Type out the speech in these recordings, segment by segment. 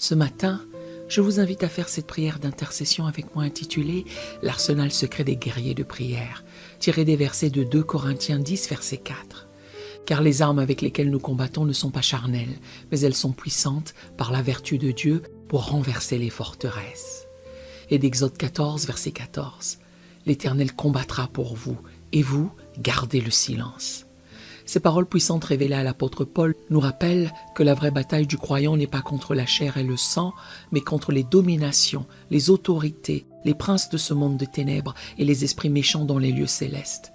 Ce matin, je vous invite à faire cette prière d'intercession avec moi intitulée « L'arsenal secret des guerriers de prière », tirée des versets de 2 Corinthiens 10, verset 4. Car les armes avec lesquelles nous combattons ne sont pas charnelles, mais elles sont puissantes par la vertu de Dieu pour renverser les forteresses. Et d'Exode 14, verset 14. « L'Éternel combattra pour vous, et vous, gardez le silence. » Ces paroles puissantes révélées à l'apôtre Paul nous rappellent que la vraie bataille du croyant n'est pas contre la chair et le sang, mais contre les dominations, les autorités, les princes de ce monde de ténèbres et les esprits méchants dans les lieux célestes.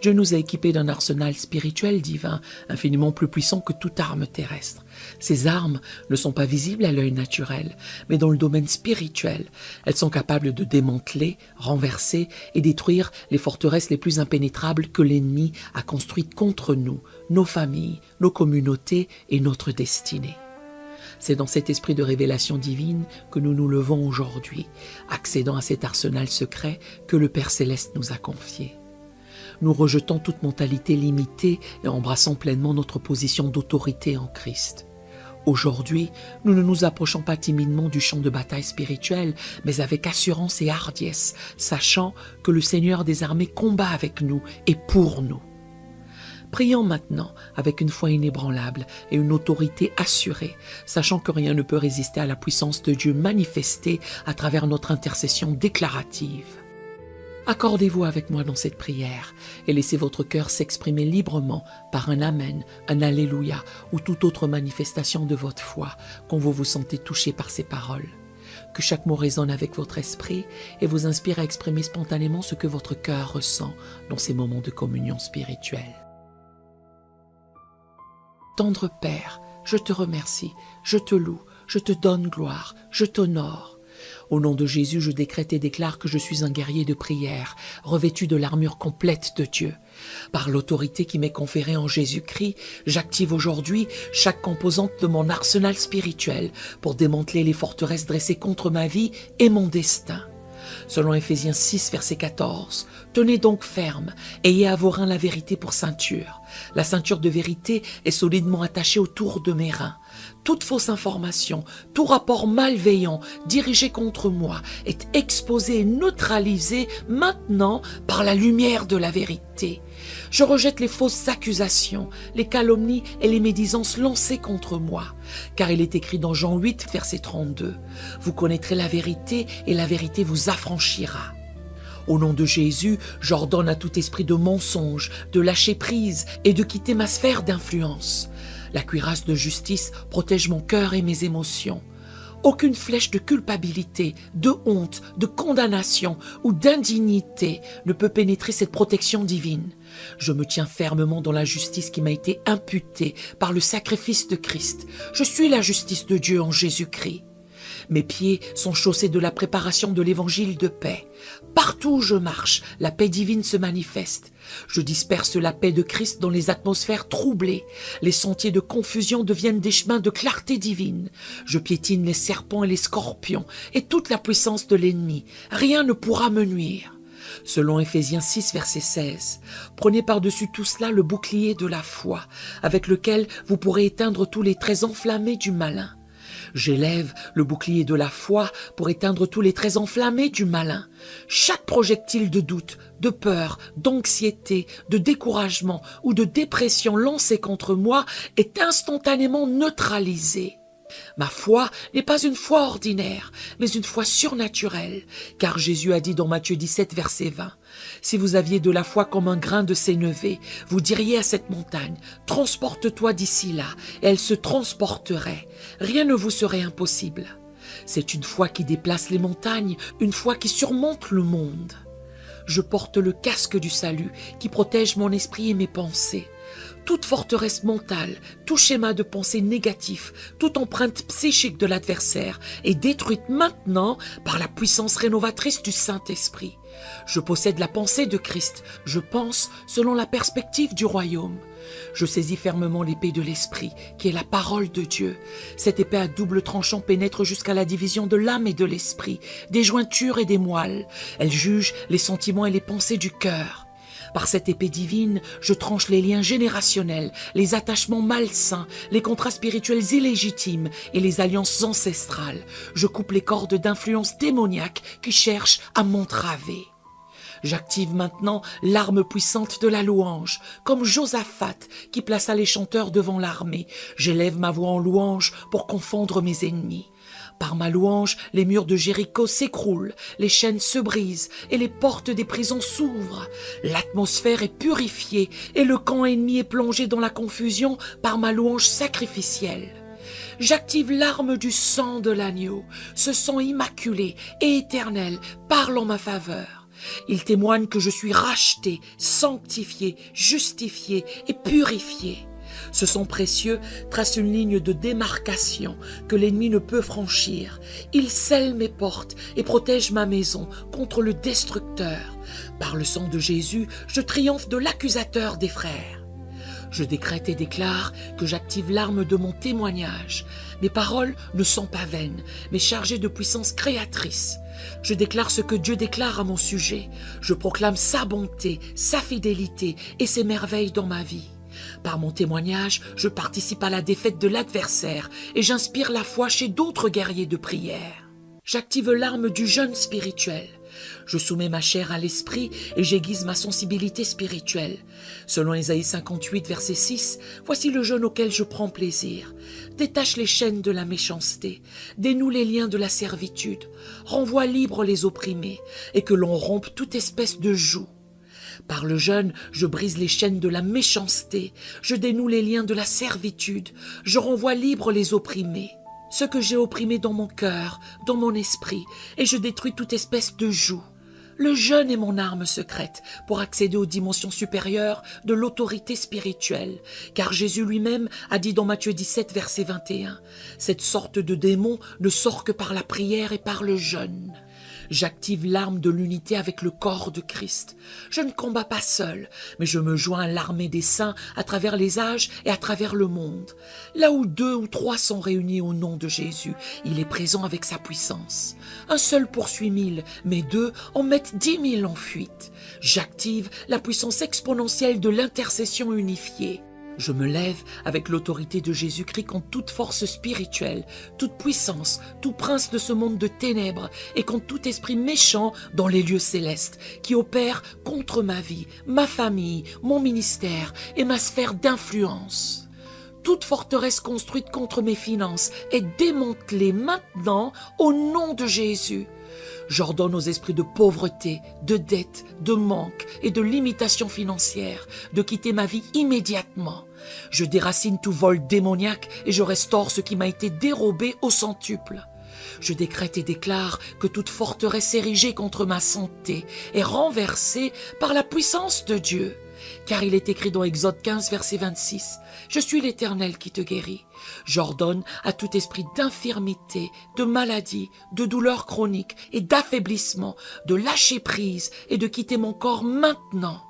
Dieu nous a équipés d'un arsenal spirituel divin, infiniment plus puissant que toute arme terrestre. Ces armes ne sont pas visibles à l'œil naturel, mais dans le domaine spirituel. Elles sont capables de démanteler, renverser et détruire les forteresses les plus impénétrables que l'ennemi a construites contre nous, nos familles, nos communautés et notre destinée. C'est dans cet esprit de révélation divine que nous nous levons aujourd'hui, accédant à cet arsenal secret que le Père Céleste nous a confié. Nous rejetons toute mentalité limitée et embrassons pleinement notre position d'autorité en Christ. Aujourd'hui, nous ne nous approchons pas timidement du champ de bataille spirituel, mais avec assurance et hardiesse, sachant que le Seigneur des armées combat avec nous et pour nous. Prions maintenant avec une foi inébranlable et une autorité assurée, sachant que rien ne peut résister à la puissance de Dieu manifestée à travers notre intercession déclarative. Accordez-vous avec moi dans cette prière et laissez votre cœur s'exprimer librement par un Amen, un Alléluia ou toute autre manifestation de votre foi quand vous vous sentez touché par ces paroles. Que chaque mot résonne avec votre esprit et vous inspire à exprimer spontanément ce que votre cœur ressent dans ces moments de communion spirituelle. Tendre Père, je te remercie, je te loue, je te donne gloire, je t'honore. Au nom de Jésus, je décrète et déclare que je suis un guerrier de prière, revêtu de l'armure complète de Dieu. Par l'autorité qui m'est conférée en Jésus-Christ, j'active aujourd'hui chaque composante de mon arsenal spirituel pour démanteler les forteresses dressées contre ma vie et mon destin. Selon Éphésiens 6, verset 14, « Tenez donc ferme, ayez à vos reins la vérité pour ceinture. La ceinture de vérité est solidement attachée autour de mes reins. Toute fausse information, tout rapport malveillant dirigé contre moi est exposé et neutralisé maintenant par la lumière de la vérité. Je rejette les fausses accusations, les calomnies et les médisances lancées contre moi. Car il est écrit dans Jean 8, verset 32, « Vous connaîtrez la vérité et la vérité vous affranchira. » Au nom de Jésus, j'ordonne à tout esprit de mensonge, de lâcher prise et de quitter ma sphère d'influence. La cuirasse de justice protège mon cœur et mes émotions. Aucune flèche de culpabilité, de honte, de condamnation ou d'indignité ne peut pénétrer cette protection divine. Je me tiens fermement dans la justice qui m'a été imputée par le sacrifice de Christ. Je suis la justice de Dieu en Jésus-Christ. Mes pieds sont chaussés de la préparation de l'évangile de paix. Partout où je marche, la paix divine se manifeste. Je disperse la paix de Christ dans les atmosphères troublées. Les sentiers de confusion deviennent des chemins de clarté divine. Je piétine les serpents et les scorpions et toute la puissance de l'ennemi. Rien ne pourra me nuire. Selon Éphésiens 6, verset 16, « Prenez par-dessus tout cela le bouclier de la foi, avec lequel vous pourrez éteindre tous les traits enflammés du malin. » J'élève le bouclier de la foi pour éteindre tous les traits enflammés du malin. Chaque projectile de doute, de peur, d'anxiété, de découragement ou de dépression lancé contre moi est instantanément neutralisé. Ma foi n'est pas une foi ordinaire, mais une foi surnaturelle, car Jésus a dit dans Matthieu 17, verset 20, « Si vous aviez de la foi comme un grain de sénévé, vous diriez à cette montagne, « Transporte-toi d'ici là », et elle se transporterait. Rien ne vous serait impossible. C'est une foi qui déplace les montagnes, une foi qui surmonte le monde. Je porte le casque du salut qui protège mon esprit et mes pensées. Toute forteresse mentale, tout schéma de pensée négatif, toute empreinte psychique de l'adversaire est détruite maintenant par la puissance rénovatrice du Saint-Esprit. Je possède la pensée de Christ, je pense selon la perspective du royaume. Je saisis fermement l'épée de l'Esprit, qui est la parole de Dieu. Cette épée à double tranchant pénètre jusqu'à la division de l'âme et de l'esprit, des jointures et des moelles. Elle juge les sentiments et les pensées du cœur. Par cette épée divine, je tranche les liens générationnels, les attachements malsains, les contrats spirituels illégitimes et les alliances ancestrales. Je coupe les cordes d'influence démoniaque qui cherchent à m'entraver. J'active maintenant l'arme puissante de la louange, comme Josaphat qui plaça les chanteurs devant l'armée. J'élève ma voix en louange pour confondre mes ennemis. Par ma louange, les murs de Jéricho s'écroulent, les chaînes se brisent et les portes des prisons s'ouvrent. L'atmosphère est purifiée et le camp ennemi est plongé dans la confusion par ma louange sacrificielle. J'active l'arme du sang de l'agneau. Ce sang immaculé et éternel parle en ma faveur. Il témoigne que je suis racheté, sanctifié, justifié et purifié. Ce sang précieux trace une ligne de démarcation que l'ennemi ne peut franchir. Il scelle mes portes et protège ma maison contre le destructeur. Par le sang de Jésus, je triomphe de l'accusateur des frères. Je décrète et déclare que j'active l'arme de mon témoignage. Mes paroles ne sont pas vaines, mais chargées de puissance créatrice. Je déclare ce que Dieu déclare à mon sujet. Je proclame sa bonté, sa fidélité et ses merveilles dans ma vie. Par mon témoignage, je participe à la défaite de l'adversaire et j'inspire la foi chez d'autres guerriers de prière. J'active l'arme du jeûne spirituel. Je soumets ma chair à l'esprit et j'aiguise ma sensibilité spirituelle. Selon Ésaïe 58, verset 6, voici le jeûne auquel je prends plaisir. Détache les chaînes de la méchanceté, dénoue les liens de la servitude, renvoie libres les opprimés et que l'on rompe toute espèce de joug. Par le jeûne, je brise les chaînes de la méchanceté, je dénoue les liens de la servitude, je renvoie libres les opprimés. Ce que j'ai opprimé dans mon cœur, dans mon esprit, et je détruis toute espèce de joug. Le jeûne est mon arme secrète pour accéder aux dimensions supérieures de l'autorité spirituelle, car Jésus lui-même a dit dans Matthieu 17, verset 21, « Cette sorte de démon ne sort que par la prière et par le jeûne. » J'active l'arme de l'unité avec le corps de Christ. Je ne combats pas seul, mais je me joins à l'armée des saints à travers les âges et à travers le monde. Là où 2 ou 3 sont réunis au nom de Jésus, il est présent avec sa puissance. Un seul poursuit 1000, mais 2 en mettent 10 000 en fuite. J'active la puissance exponentielle de l'intercession unifiée. Je me lève avec l'autorité de Jésus-Christ contre toute force spirituelle, toute puissance, tout prince de ce monde de ténèbres et contre tout esprit méchant dans les lieux célestes qui opère contre ma vie, ma famille, mon ministère et ma sphère d'influence. Toute forteresse construite contre mes finances est démantelée maintenant au nom de Jésus. J'ordonne aux esprits de pauvreté, de dette, de manque et de limitation financière de quitter ma vie immédiatement. Je déracine tout vol démoniaque et je restaure ce qui m'a été dérobé au centuple. Je décrète et déclare que toute forteresse érigée contre ma santé est renversée par la puissance de Dieu. Car il est écrit dans Exode 15, verset 26, « Je suis l'Éternel qui te guérit. J'ordonne à tout esprit d'infirmité, de maladie, de douleur chronique et d'affaiblissement de lâcher prise et de quitter mon corps maintenant. »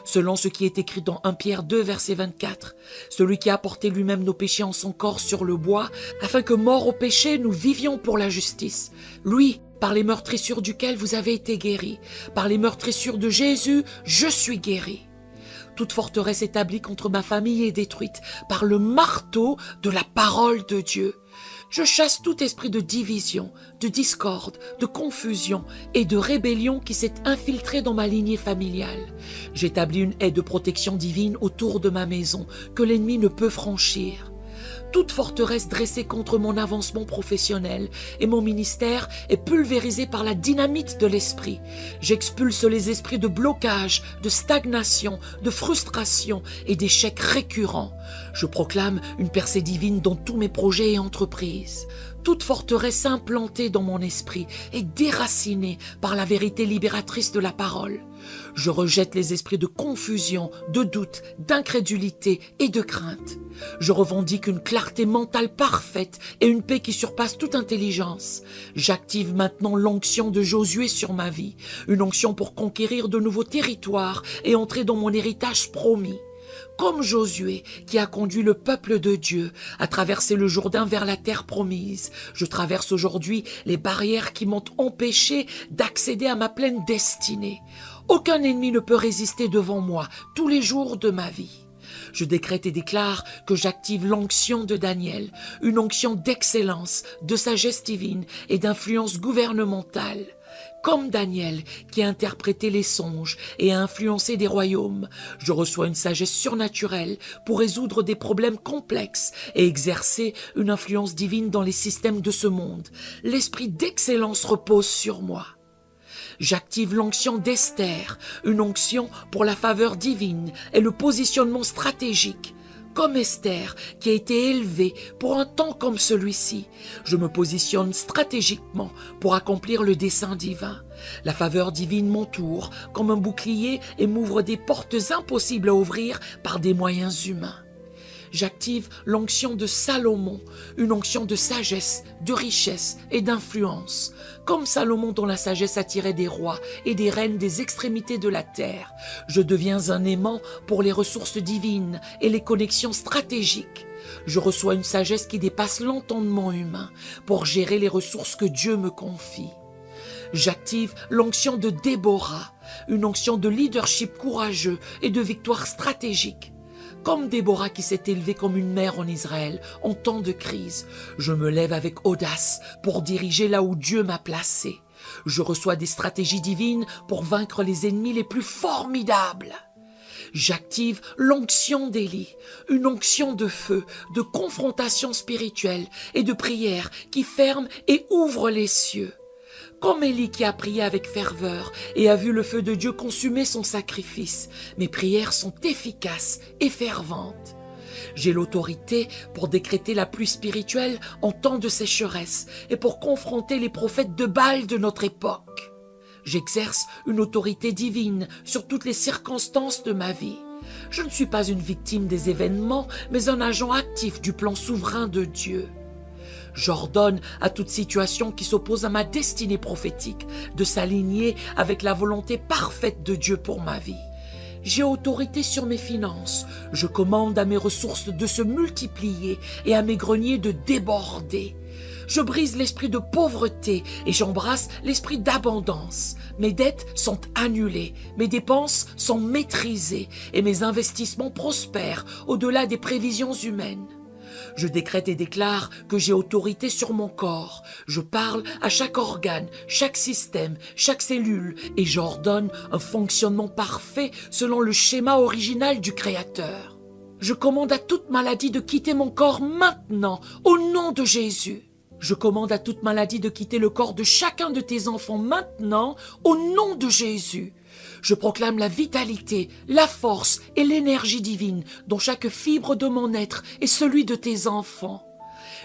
Selon ce qui est écrit dans 1 Pierre 2, verset 24, « Celui qui a porté lui-même nos péchés en son corps sur le bois, afin que, morts au péché, nous vivions pour la justice. Lui, par les meurtrissures duquel vous avez été guéris, par les meurtrissures de Jésus, je suis guéri. » Toute forteresse établie contre ma famille est détruite par le marteau de la parole de Dieu. Je chasse tout esprit de division, de discorde, de confusion et de rébellion qui s'est infiltré dans ma lignée familiale. J'établis une haie de protection divine autour de ma maison que l'ennemi ne peut franchir. Toute forteresse dressée contre mon avancement professionnel et mon ministère est pulvérisée par la dynamite de l'esprit. J'expulse les esprits de blocage, de stagnation, de frustration et d'échecs récurrents. Je proclame une percée divine dans tous mes projets et entreprises. Toute forteresse implantée dans mon esprit est déracinée par la vérité libératrice de la parole. Je rejette les esprits de confusion, de doute, d'incrédulité et de crainte. Je revendique une clarté mentale parfaite et une paix qui surpasse toute intelligence. J'active maintenant l'onction de Josué sur ma vie, une onction pour conquérir de nouveaux territoires et entrer dans mon héritage promis. Comme Josué, qui a conduit le peuple de Dieu à traverser le Jourdain vers la terre promise, je traverse aujourd'hui les barrières qui m'ont empêché d'accéder à ma pleine destinée. Aucun ennemi ne peut résister devant moi tous les jours de ma vie. Je décrète et déclare que j'active l'onction de Daniel, une onction d'excellence, de sagesse divine et d'influence gouvernementale. Comme Daniel, qui a interprété les songes et a influencé des royaumes, je reçois une sagesse surnaturelle pour résoudre des problèmes complexes et exercer une influence divine dans les systèmes de ce monde. L'esprit d'excellence repose sur moi. J'active l'onction d'Esther, une onction pour la faveur divine et le positionnement stratégique. Comme Esther, qui a été élevée pour un temps comme celui-ci, je me positionne stratégiquement pour accomplir le dessein divin. La faveur divine m'entoure comme un bouclier et m'ouvre des portes impossibles à ouvrir par des moyens humains. J'active l'onction de Salomon, une onction de sagesse, de richesse et d'influence. Comme Salomon dont la sagesse attirait des rois et des reines des extrémités de la terre, je deviens un aimant pour les ressources divines et les connexions stratégiques. Je reçois une sagesse qui dépasse l'entendement humain pour gérer les ressources que Dieu me confie. J'active l'onction de Déborah, une onction de leadership courageux et de victoire stratégique. Comme Déborah qui s'est élevée comme une mère en Israël en temps de crise, je me lève avec audace pour diriger là où Dieu m'a placé. Je reçois des stratégies divines pour vaincre les ennemis les plus formidables. J'active l'onction d'Élie, une onction de feu, de confrontation spirituelle et de prière qui ferme et ouvre les cieux. Comme Élie qui a prié avec ferveur et a vu le feu de Dieu consumer son sacrifice, mes prières sont efficaces et ferventes. J'ai l'autorité pour décréter la pluie spirituelle en temps de sécheresse et pour confronter les prophètes de Baal de notre époque. J'exerce une autorité divine sur toutes les circonstances de ma vie. Je ne suis pas une victime des événements, mais un agent actif du plan souverain de Dieu. J'ordonne à toute situation qui s'oppose à ma destinée prophétique de s'aligner avec la volonté parfaite de Dieu pour ma vie. J'ai autorité sur mes finances. Je commande à mes ressources de se multiplier et à mes greniers de déborder. Je brise l'esprit de pauvreté et j'embrasse l'esprit d'abondance. Mes dettes sont annulées, mes dépenses sont maîtrisées et mes investissements prospèrent au-delà des prévisions humaines. Je décrète et déclare que j'ai autorité sur mon corps. Je parle à chaque organe, chaque système, chaque cellule et j'ordonne un fonctionnement parfait selon le schéma original du Créateur. Je commande à toute maladie de quitter mon corps maintenant, au nom de Jésus. Je commande à toute maladie de quitter le corps de chacun de tes enfants maintenant, au nom de Jésus. Je proclame la vitalité, la force et l'énergie divine dont chaque fibre de mon être est celui de tes enfants.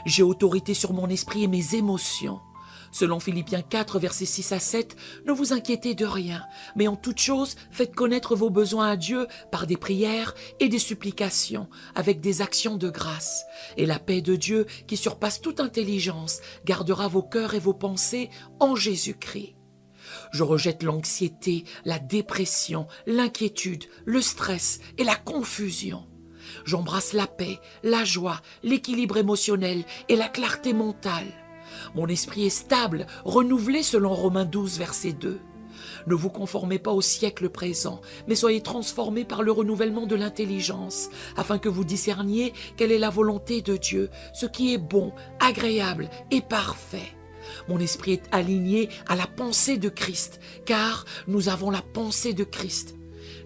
J'ai autorité sur mon esprit et mes émotions. Selon Philippiens 4, versets 6 à 7, ne vous inquiétez de rien, mais en toute chose, faites connaître vos besoins à Dieu par des prières et des supplications, avec des actions de grâce. Et la paix de Dieu, qui surpasse toute intelligence, gardera vos cœurs et vos pensées en Jésus-Christ. Je rejette l'anxiété, la dépression, l'inquiétude, le stress et la confusion. J'embrasse la paix, la joie, l'équilibre émotionnel et la clarté mentale. Mon esprit est stable, renouvelé selon Romains 12, verset 2. Ne vous conformez pas au siècle présent, mais soyez transformés par le renouvellement de l'intelligence, afin que vous discerniez quelle est la volonté de Dieu, ce qui est bon, agréable et parfait. Mon esprit est aligné à la pensée de Christ, car nous avons la pensée de Christ.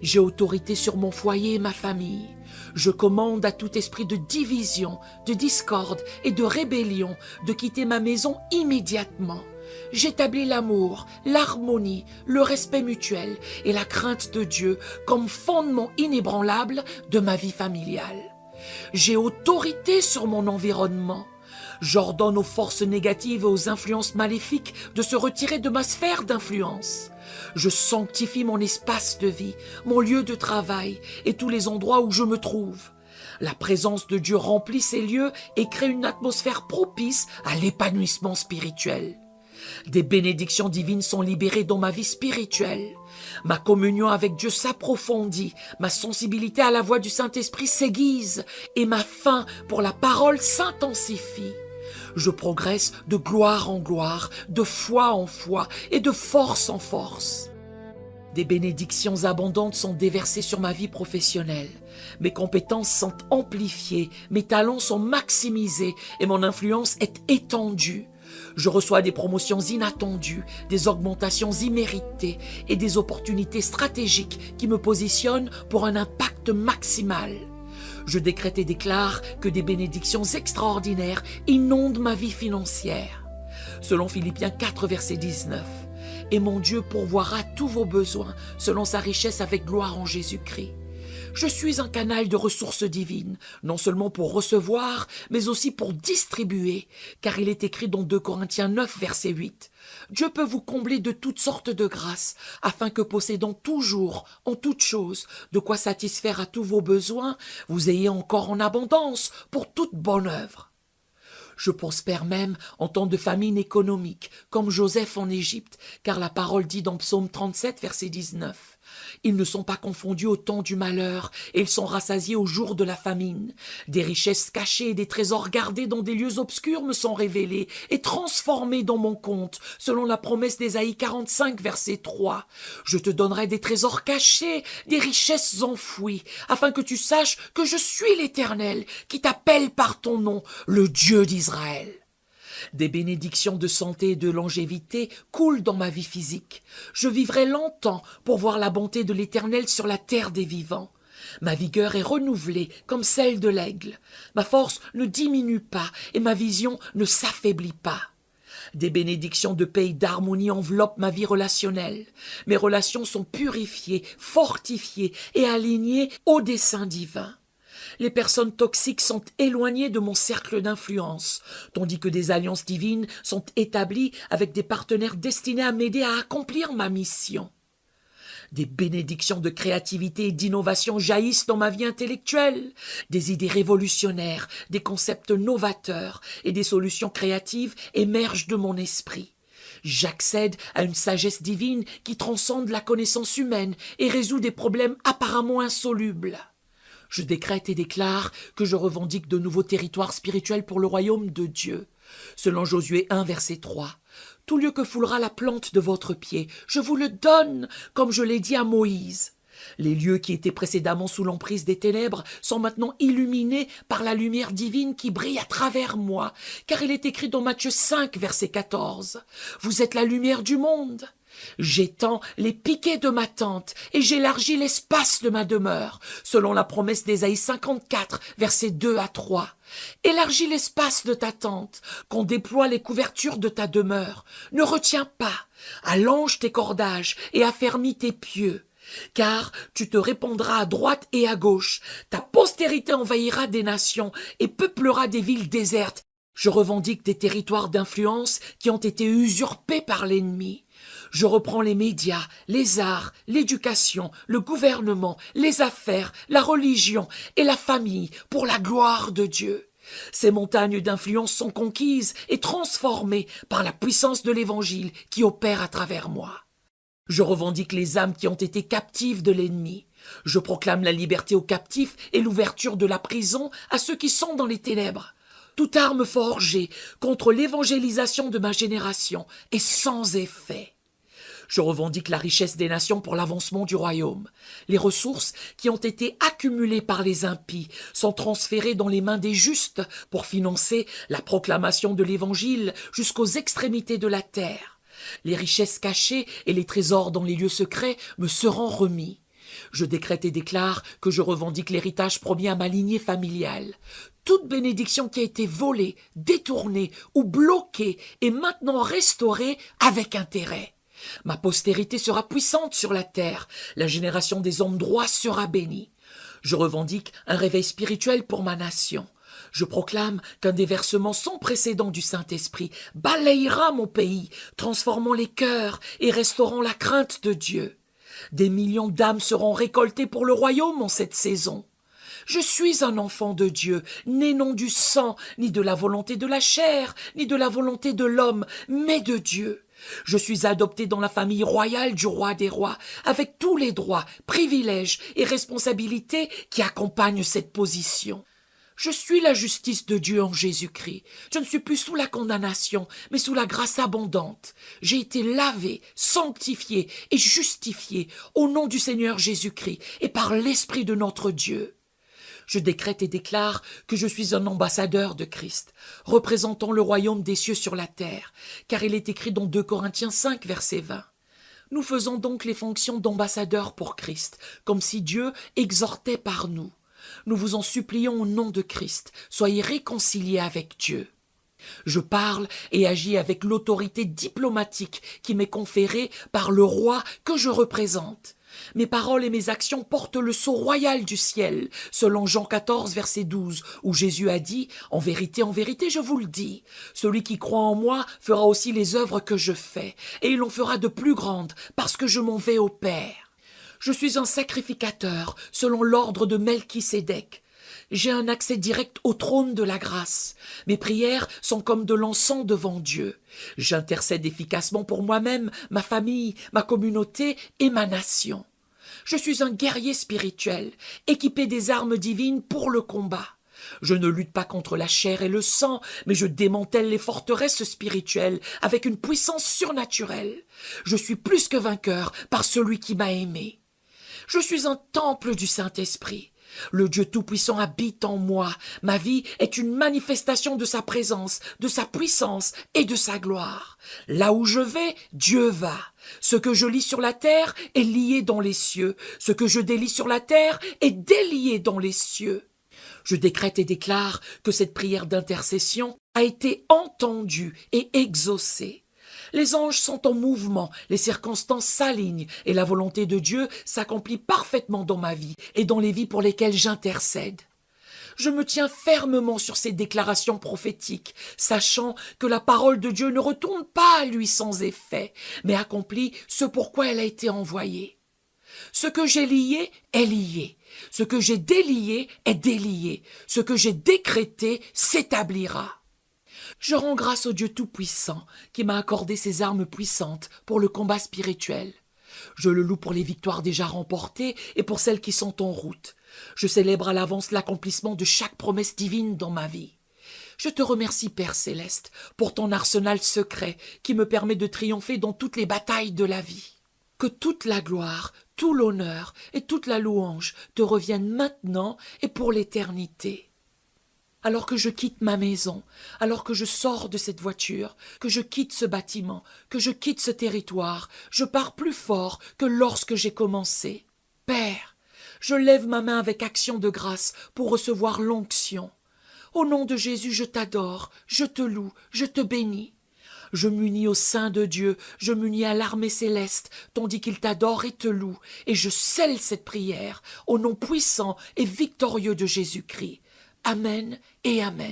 J'ai autorité sur mon foyer et ma famille. Je commande à tout esprit de division, de discorde et de rébellion de quitter ma maison immédiatement. J'établis l'amour, l'harmonie, le respect mutuel et la crainte de Dieu comme fondement inébranlable de ma vie familiale. J'ai autorité sur mon environnement. J'ordonne aux forces négatives et aux influences maléfiques de se retirer de ma sphère d'influence. Je sanctifie mon espace de vie, mon lieu de travail et tous les endroits où je me trouve. La présence de Dieu remplit ces lieux et crée une atmosphère propice à l'épanouissement spirituel. Des bénédictions divines sont libérées dans ma vie spirituelle. Ma communion avec Dieu s'approfondit, ma sensibilité à la voix du Saint-Esprit s'aiguise et ma faim pour la parole s'intensifie. Je progresse de gloire en gloire, de foi en foi et de force en force. Des bénédictions abondantes sont déversées sur ma vie professionnelle. Mes compétences sont amplifiées, mes talents sont maximisés et mon influence est étendue. Je reçois des promotions inattendues, des augmentations imméritées et des opportunités stratégiques qui me positionnent pour un impact maximal. Je décrète et déclare que des bénédictions extraordinaires inondent ma vie financière. Selon Philippiens 4, verset 19, « Et mon Dieu pourvoira tous vos besoins selon sa richesse avec gloire en Jésus-Christ. » Je suis un canal de ressources divines, non seulement pour recevoir, mais aussi pour distribuer, car il est écrit dans 2 Corinthiens 9, verset 8. « Dieu peut vous combler de toutes sortes de grâces, afin que possédant toujours, en toutes choses, de quoi satisfaire à tous vos besoins, vous ayez encore en abondance pour toute bonne œuvre. » Je prospère même en temps de famine économique, comme Joseph en Égypte, car la parole dit dans Psaume 37, verset 19. Ils ne sont pas confondus au temps du malheur, et ils sont rassasiés au jour de la famine. Des richesses cachées et des trésors gardés dans des lieux obscurs me sont révélés et transformés dans mon compte, selon la promesse d'Ésaïe 45, verset 3. Je te donnerai des trésors cachés, des richesses enfouies, afin que tu saches que je suis l'Éternel, qui t'appelle par ton nom, le Dieu d'Israël. Des bénédictions de santé et de longévité coulent dans ma vie physique. Je vivrai longtemps pour voir la bonté de l'Éternel sur la terre des vivants. Ma vigueur est renouvelée comme celle de l'aigle. Ma force ne diminue pas et ma vision ne s'affaiblit pas. Des bénédictions de paix et d'harmonie enveloppent ma vie relationnelle. Mes relations sont purifiées, fortifiées et alignées au dessein divin. Les personnes toxiques sont éloignées de mon cercle d'influence, tandis que des alliances divines sont établies avec des partenaires destinés à m'aider à accomplir ma mission. Des bénédictions de créativité et d'innovation jaillissent dans ma vie intellectuelle, des idées révolutionnaires, des concepts novateurs et des solutions créatives émergent de mon esprit. J'accède à une sagesse divine qui transcende la connaissance humaine et résout des problèmes apparemment insolubles. Je décrète et déclare que je revendique de nouveaux territoires spirituels pour le royaume de Dieu. Selon Josué 1, verset 3, « Tout lieu que foulera la plante de votre pied, je vous le donne, comme je l'ai dit à Moïse. » Les lieux qui étaient précédemment sous l'emprise des ténèbres sont maintenant illuminés par la lumière divine qui brille à travers moi, car il est écrit dans Matthieu 5, verset 14, « Vous êtes la lumière du monde. » J'étends les piquets de ma tente et j'élargis l'espace de ma demeure, selon la promesse d'Ésaïe 54, versets 2 à 3. Élargis l'espace de ta tente, qu'on déploie les couvertures de ta demeure. Ne retiens pas, allonge tes cordages et affermis tes pieux. Car tu te répandras à droite et à gauche, ta postérité envahira des nations et peuplera des villes désertes. Je revendique des territoires d'influence qui ont été usurpés par l'ennemi. Je reprends les médias, les arts, l'éducation, le gouvernement, les affaires, la religion et la famille pour la gloire de Dieu. Ces montagnes d'influence sont conquises et transformées par la puissance de l'Évangile qui opère à travers moi. Je revendique les âmes qui ont été captives de l'ennemi. Je proclame la liberté aux captifs et l'ouverture de la prison à ceux qui sont dans les ténèbres. Toute arme forgée contre l'évangélisation de ma génération est sans effet. Je revendique la richesse des nations pour l'avancement du royaume. Les ressources qui ont été accumulées par les impies sont transférées dans les mains des justes pour financer la proclamation de l'Évangile jusqu'aux extrémités de la terre. Les richesses cachées et les trésors dans les lieux secrets me seront remis. Je décrète et déclare que je revendique l'héritage promis à ma lignée familiale. Toute bénédiction qui a été volée, détournée ou bloquée est maintenant restaurée avec intérêt. Ma postérité sera puissante sur la terre, la génération des hommes droits sera bénie. Je revendique un réveil spirituel pour ma nation. Je proclame qu'un déversement sans précédent du Saint-Esprit balayera mon pays, transformant les cœurs et restaurant la crainte de Dieu. Des millions d'âmes seront récoltées pour le royaume en cette saison. Je suis un enfant de Dieu, né non du sang, ni de la volonté de la chair, ni de la volonté de l'homme, mais de Dieu. Je suis adopté dans la famille royale du roi des rois, avec tous les droits, privilèges et responsabilités qui accompagnent cette position. Je suis la justice de Dieu en Jésus-Christ. Je ne suis plus sous la condamnation, mais sous la grâce abondante. J'ai été lavé, sanctifié et justifié au nom du Seigneur Jésus-Christ et par l'Esprit de notre Dieu. Je décrète et déclare que je suis un ambassadeur de Christ, représentant le royaume des cieux sur la terre, car il est écrit dans 2 Corinthiens 5, verset 20. Nous faisons donc les fonctions d'ambassadeurs pour Christ, comme si Dieu exhortait par nous. Nous vous en supplions au nom de Christ, soyez réconciliés avec Dieu. Je parle et agis avec l'autorité diplomatique qui m'est conférée par le roi que je représente. Mes paroles et mes actions portent le sceau royal du ciel, selon Jean 14, verset 12, où Jésus a dit « En vérité, je vous le dis, celui qui croit en moi fera aussi les œuvres que je fais, et il en fera de plus grandes, parce que je m'en vais au Père. » Je suis un sacrificateur selon l'ordre de Melchisédek. J'ai un accès direct au trône de la grâce. Mes prières sont comme de l'encens devant Dieu. J'intercède efficacement pour moi-même, ma famille, ma communauté et ma nation. Je suis un guerrier spirituel, équipé des armes divines pour le combat. Je ne lutte pas contre la chair et le sang, mais je démantèle les forteresses spirituelles avec une puissance surnaturelle. Je suis plus que vainqueur par celui qui m'a aimé. Je suis un temple du Saint-Esprit. Le Dieu Tout-Puissant habite en moi. Ma vie est une manifestation de sa présence, de sa puissance et de sa gloire. Là où je vais, Dieu va. Ce que je lis sur la terre est lié dans les cieux. Ce que je délie sur la terre est délié dans les cieux. Je décrète et déclare que cette prière d'intercession a été entendue et exaucée. Les anges sont en mouvement, les circonstances s'alignent et la volonté de Dieu s'accomplit parfaitement dans ma vie et dans les vies pour lesquelles j'intercède. Je me tiens fermement sur ces déclarations prophétiques, sachant que la parole de Dieu ne retourne pas à lui sans effet, mais accomplit ce pourquoi elle a été envoyée. Ce que j'ai lié est lié, ce que j'ai délié est délié, ce que j'ai décrété s'établira. Je rends grâce au Dieu Tout-Puissant qui m'a accordé ses armes puissantes pour le combat spirituel. Je le loue pour les victoires déjà remportées et pour celles qui sont en route. Je célèbre à l'avance l'accomplissement de chaque promesse divine dans ma vie. Je te remercie, Père Céleste, pour ton arsenal secret qui me permet de triompher dans toutes les batailles de la vie. Que toute la gloire, tout l'honneur et toute la louange te reviennent maintenant et pour l'éternité. Alors que je quitte ma maison, alors que je sors de cette voiture, que je quitte ce bâtiment, que je quitte ce territoire, je pars plus fort que lorsque j'ai commencé. Père, je lève ma main avec action de grâce pour recevoir l'onction. Au nom de Jésus, je t'adore, je te loue, je te bénis. Je m'unis au sein de Dieu, je m'unis à l'armée céleste, tandis qu'il t'adore et te loue, et je scelle cette prière au nom puissant et victorieux de Jésus-Christ. Amen et Amen.